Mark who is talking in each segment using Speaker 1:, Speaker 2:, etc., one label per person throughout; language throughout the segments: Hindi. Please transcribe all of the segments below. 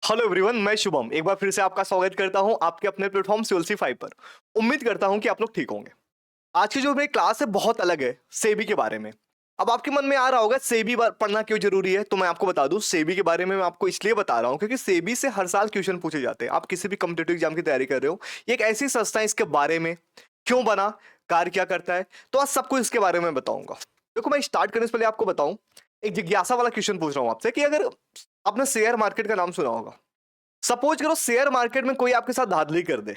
Speaker 1: हेलो एवरीवन, मैं शुभम एक बार फिर से आपका स्वागत करता हूं आपके अपने प्लेटफॉर्म सीएलसी 5 पर। उम्मीद करता हूं कि आप लोग ठीक होंगे। आज की जो मेरी क्लास है बहुत अलग है सेबी के बारे में। अब आपके मन में आ रहा होगा सेबी पढ़ना क्यों जरूरी है, तो मैं आपको बता दूं सेबी के बारे में मैं आपको इसलिए बता रहा हूं क्योंकि सेबी से हर साल क्वेश्चन पूछे जाते हैं। आप किसी भी कॉम्पिटेटिव एग्जाम की तैयारी कर रहे हो, ये एक ऐसी संस्था है, इसके बारे में क्यों बना, कार्य क्या करता है, तो आज सब कुछ इसके बारे में बताऊंगा। देखो, मैं स्टार्ट करने से पहले आपको बताऊं, एक जिज्ञासा वाला क्वेश्चन पूछ रहा हूं आपसे कि अगर आपने शेयर मार्केट का नाम सुना होगा, सपोज करो शेयर मार्केट में कोई आपके साथ धांधली कर दे,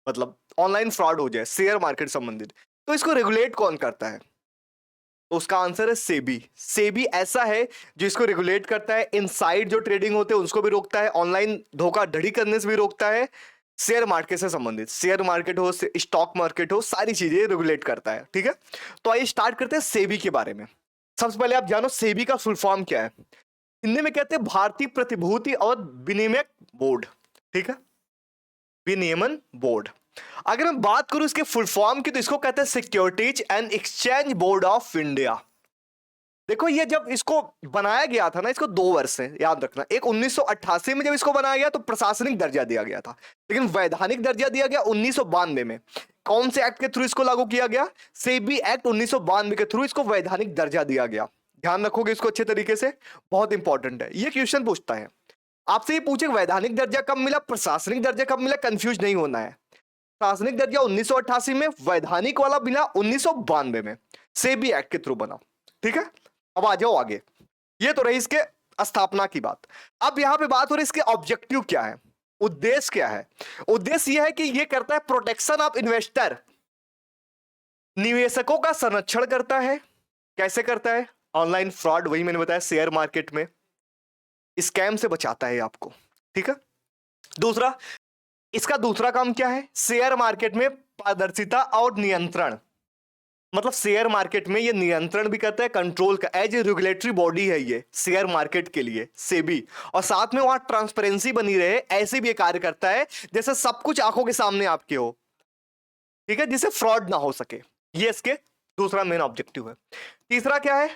Speaker 1: मतलब ऑनलाइन फ्रॉड हो जाए शेयर मार्केट संबंधित, तो इसको रेगुलेट कौन करता है? तो उसका आंसर है सेबी। सेबी ऐसा है जो इसको रेगुलेट करता है, इनसाइड जो ट्रेडिंग होते हैं उसको भी रोकता है, ऑनलाइन धोखाधड़ी करने से भी रोकता है, शेयर मार्केट से संबंधित, शेयर मार्केट हो, स्टॉक मार्केट हो, सारी चीजें रेगुलेट करता है। ठीक है, तो आइए स्टार्ट करते हैं सेबी के बारे में। सबसे पहले आप जानो सेबी का फुल फॉर्म क्या है। हिंदी में कहते हैं भारतीय प्रतिभूति और विनिमय बोर्ड। ठीक है, विनियमन बोर्ड। अगर मैं बात करूं इसके फुल फॉर्म की, तो इसको कहते हैं securities and exchange board of India. देखो, ये जब इसको बनाया गया था ना, इसको 2 वर्ष है, याद रखना। एक 1988 में जब इसको बनाया गया तो प्रशासनिक दर्जा दिया गया था, लेकिन वैधानिक दर्जा दिया गया 1992 में। कौन से एक्ट के थ्रू इसको लागू किया गया? सेबी एक्ट 1992 के थ्रू इसको वैधानिक दर्जा दिया गया। ध्यान रखोगे इसको अच्छे तरीके से, बहुत इंपॉर्टेंट है। ये क्वेश्चन पूछता है आपसे, ये पूछे वैधानिक दर्जा कब मिला, प्रशासनिक दर्जा कब मिला, कंफ्यूज नहीं होना है। प्रशासनिक दर्जा 1988 में, वैधानिक वाला मिला 1992 में, सेबी एक्ट के थ्रू बना। ठीक है, अब आ जाओ आगे। ये तो रही इसके स्थापना की बात। अब यहां पे बात हो रही इसके ऑब्जेक्टिव क्या है, उद्देश्य क्या है। उद्देश्य यह है कि यह करता है प्रोटेक्शन ऑफ इन्वेस्टर, निवेशकों का संरक्षण करता है। कैसे करता है? ऑनलाइन फ्रॉड, वही मैंने बताया, शेयर मार्केट में स्कैम से बचाता है आपको। ठीक है, दूसरा, इसका दूसरा काम क्या है? शेयर मार्केट में पारदर्शिता और नियंत्रण, मतलब शेयर मार्केट में ये नियंत्रण भी करता है, कंट्रोल का, एज ए रेगुलेटरी बॉडी है ये शेयर मार्केट के लिए सेबी। और साथ में वहां ट्रांसपेरेंसी बनी रहे, ऐसे भी ये कार्य करता है जैसे सब कुछ आंखों के सामने आपके हो। ठीक है, जिससे फ्रॉड ना हो सके, ये इसके दूसरा मेन ऑब्जेक्टिव है। तीसरा क्या है?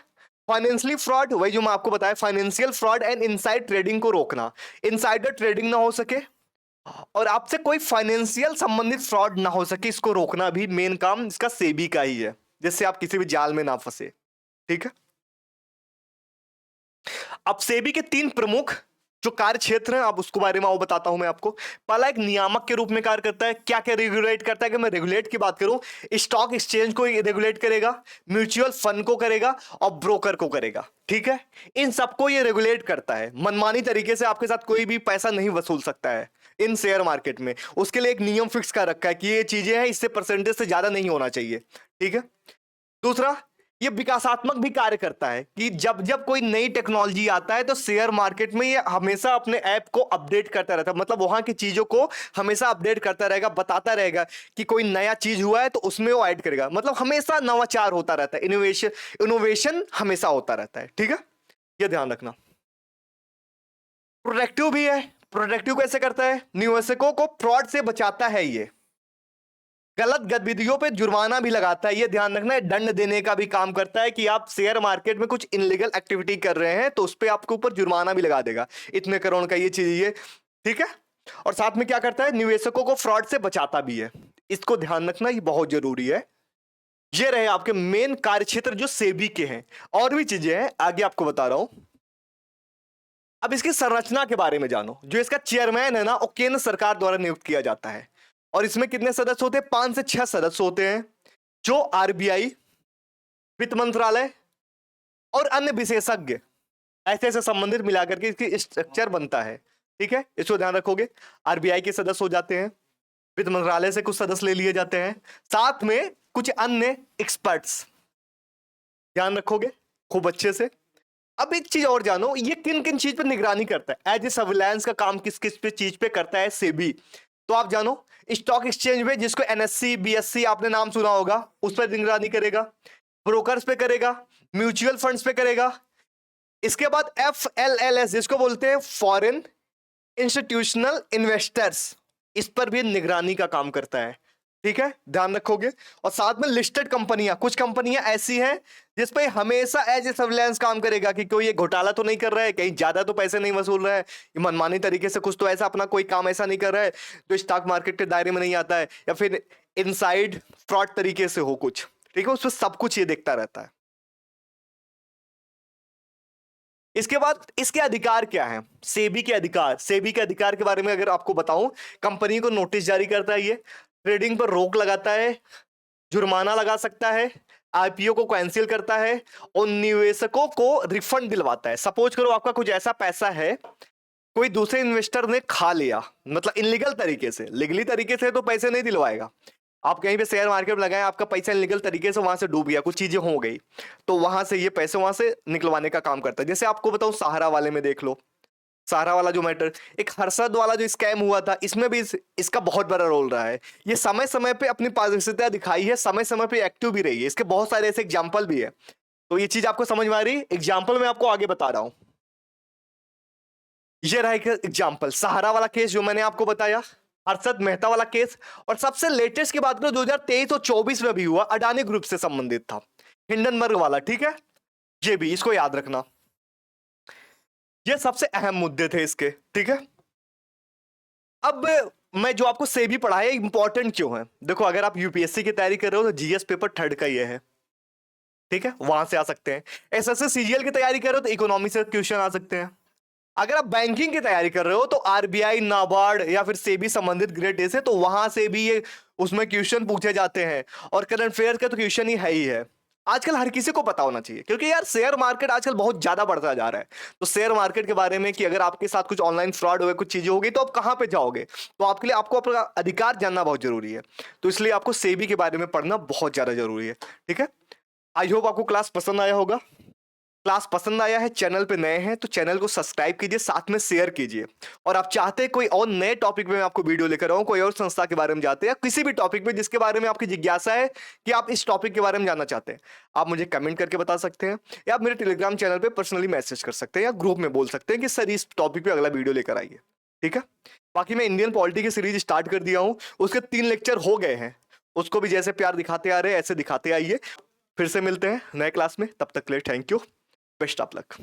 Speaker 1: फाइनेंशियली फ्रॉड, वही जो मैं आपको बताया, financial fraud and inside trading को रोकना, इनसाइडर ट्रेडिंग ना हो सके और आपसे कोई फाइनेंशियल संबंधित फ्रॉड ना हो सके, इसको रोकना भी मेन काम इसका सेबी का ही है, जिससे आप किसी भी जाल में ना फंसे। ठीक है, अब सेबी के 3 प्रमुख जो कार्य क्षेत्र है, अब उसके बारे में बताता हूं मैं आपको। पहला, एक नियामक के रूप में कार्य करता है। क्या क्या रेगुलेट करता है? कि मैं रेगुलेट की बात करूं, स्टॉक एक्सचेंज को रेगुलेट करेगा, म्यूचुअल फंड को करेगा और ब्रोकर को करेगा। ठीक है, इन सबको ये रेगुलेट करता है। मनमानी तरीके से आपके साथ कोई भी पैसा नहीं वसूल सकता है इन शेयर मार्केट में। उसके लिए एक नियम फिक्स कर रखा है कि ये चीजें हैं, इससे परसेंटेज से ज्यादा नहीं होना चाहिए। ठीक है, दूसरा, ये विकासात्मक भी कार्य करता है कि जब जब कोई नई टेक्नोलॉजी आता है तो शेयर मार्केट में ये हमेशा अपने ऐप को अपडेट करता रहता है, मतलब वहां की चीजों को हमेशा अपडेट करता रहेगा, बताता रहेगा कि कोई नया चीज हुआ है तो उसमें वो ऐड करेगा, मतलब हमेशा नवाचार होता रहता है, इनोवेशन इनोवेशन हमेशा होता रहता है। ठीक है, ये ध्यान रखना। प्रोटेक्टिव भी है। प्रोटेक्टिव कैसे करता है? निवेशकों को फ्रॉड से बचाता है, ये गलत गतिविधियों पे जुर्माना भी लगाता है, ये ध्यान रखना है। दंड देने का भी काम करता है कि आप शेयर मार्केट में कुछ इनलीगल एक्टिविटी कर रहे हैं तो उस पर आपके ऊपर जुर्माना भी लगा देगा, इतने करोड़ का ये चीज ये। ठीक है, और साथ में क्या करता है? निवेशकों को फ्रॉड से बचाता भी है, इसको ध्यान रखना, ये बहुत जरूरी है। ये रहे आपके मेन कार्य क्षेत्र जो सेबी के हैं। और भी चीजें हैं, आगे आपको बता रहा हूं। अब इसकी संरचना के बारे में जानो। जो इसका चेयरमैन है ना, वो केंद्र सरकार द्वारा नियुक्त किया जाता है, और इसमें कितने सदस्य होते हैं? 5 से 6 सदस्य होते हैं, जो आरबीआई, वित्त मंत्रालय और अन्य विशेषज्ञ ऐसे ऐसे संबंधित मिलाकर के इसकी स्ट्रक्चर बनता है। ठीक है, इसको ध्यान रखोगे। आरबीआई के सदस्य हो जाते हैं, वित्त मंत्रालय से कुछ सदस्य ले लिए जाते हैं, साथ में कुछ अन्य एक्सपर्ट्स, ध्यान रखोगे खूब अच्छे से। अब एक चीज और जानो, ये किन किन चीज पर निगरानी करता है? एज ए सर्विलांस का काम किस किस पे चीज पे करता है सेबी, तो आप जानो। स्टॉक एक्सचेंज में, जिसको एनएससी बीएससी आपने नाम सुना होगा, उस पर निगरानी करेगा, ब्रोकर्स पे करेगा, म्यूचुअल फंड्स पे करेगा। इसके बाद FLLS, जिसको बोलते हैं फॉरेन इंस्टीट्यूशनल इन्वेस्टर्स, इस पर भी निगरानी का काम करता है। ठीक है, ध्यान रखोगे। और साथ में लिस्टेड कंपनियां, कुछ कंपनियां ऐसी हैं जिसपे हमेशा एज ए सर्विलांस काम करेगा कि कोई ये घोटाला तो नहीं कर रहा है, कहीं ज्यादा तो पैसे नहीं वसूल रहा है, ये मनमानी तरीके से कुछ तो ऐसा अपना कोई काम ऐसा नहीं कर रहा है जो स्टॉक मार्केट के दायरे में नहीं आता है, या फिर इनसाइड फ्रॉड तरीके से हो कुछ, ठीक है, उसमें सब कुछ ये देखता रहता है। इसके बाद इसके अधिकार क्या है, सेबी के अधिकार। सेबी के अधिकार के बारे में अगर आपको बताऊं, कंपनी को नोटिस जारी करता है, ये ट्रेडिंग पर रोक लगाता है, जुर्माना लगा सकता है, आईपीओ को कैंसिल करता है, और निवेशकों को रिफंड दिलवाता है। सपोज करो आपका कुछ ऐसा पैसा है, कोई दूसरे इन्वेस्टर ने खा लिया, मतलब इनलीगल तरीके से, लीगली तरीके से तो पैसे नहीं दिलवाएगा, आप कहीं पे शेयर मार्केट में लगाए, आपका पैसा इनलीगल तरीके से वहां से डूब गया, कुछ चीजें हो गई, तो वहां से ये पैसे वहां से निकलवाने का काम करता है। जैसे आपको बताऊं, सहारा वाले में देख लो, सहारा वाला जो मैटर, एक हर्षद वाला जो स्कैम हुआ था, इसमें भी इसका बहुत बड़ा रोल रहा है। ये समय समय पे अपनी पारदर्शिता दिखाई है, समय समय पे एक्टिव भी रही है, इसके बहुत सारे ऐसे एग्जाम्पल भी है। तो ये चीज आपको समझ में आ रही है, एग्जाम्पल मैं आपको आगे बता रहा हूं। ये रहा एक एग्जाम्पल, सहारा वाला केस जो मैंने आपको बताया, हर्षद मेहता वाला केस, और सबसे लेटेस्ट की बात करो 2023 और 24 में भी हुआ, अडानी ग्रुप से संबंधित था, हिंडनबर्ग वाला, ठीक है, ये भी इसको याद रखना। ये सबसे अहम मुद्दे थे इसके, ठीक है। अब मैं जो आपको सेबी पढ़ा है इंपॉर्टेंट क्यों है, देखो अगर आप यूपीएससी की तैयारी कर रहे हो तो जीएस पेपर थर्ड का ये है, ठीक है, वहां से आ सकते हैं। एसएससी सीजीएल की तैयारी कर रहे हो तो इकोनॉमी से क्वेश्चन आ सकते हैं। अगर आप बैंकिंग की तैयारी कर रहे हो तो आरबीआई, नाबार्ड या फिर सेबी संबंधित ग्रेड ए से, तो वहां से भी ये उसमें क्वेश्चन पूछे जाते हैं। और करंट अफेयर का तो क्वेश्चन ही है। आजकल हर किसी को पता होना चाहिए, क्योंकि यार शेयर मार्केट आजकल बहुत ज्यादा बढ़ता जा रहा है। तो शेयर मार्केट के बारे में कि अगर आपके साथ कुछ ऑनलाइन फ्रॉड हुए, कुछ चीजें होगी, तो आप कहां पे जाओगे, तो आपके लिए आपको अपना अधिकार जानना बहुत जरूरी है। तो इसलिए आपको सेबी के बारे में पढ़ना बहुत ज्यादा जरूरी है, ठीक है। आई होप आपको क्लास पसंद आया होगा। क्लास पसंद आया है, चैनल पे नए हैं तो चैनल को सब्सक्राइब कीजिए, साथ में शेयर कीजिए। और आप चाहते हैं कोई और नए टॉपिक में मैं आपको वीडियो लेकर आऊं, कोई और संस्था के बारे में जानते हैं, या किसी भी टॉपिक में जिसके बारे में आपकी जिज्ञासा है कि आप इस टॉपिक के बारे में जानना चाहते हैं, आप मुझे कमेंट करके बता सकते हैं, या आप मेरे टेलीग्राम चैनल पर पर्सनली मैसेज कर सकते हैं, या ग्रुप में बोल सकते हैं कि सर इस टॉपिक पर अगला वीडियो लेकर आइए, ठीक है। बाकी मैं इंडियन पॉलिटी की सीरीज स्टार्ट कर दिया हूं, उसके 3 लेक्चर हो गए हैं, उसको भी जैसे प्यार दिखाते आ रहे हैं ऐसे दिखाते आइए। फिर से मिलते हैं नए क्लास में, तब तक के लिए thank you, best of luck.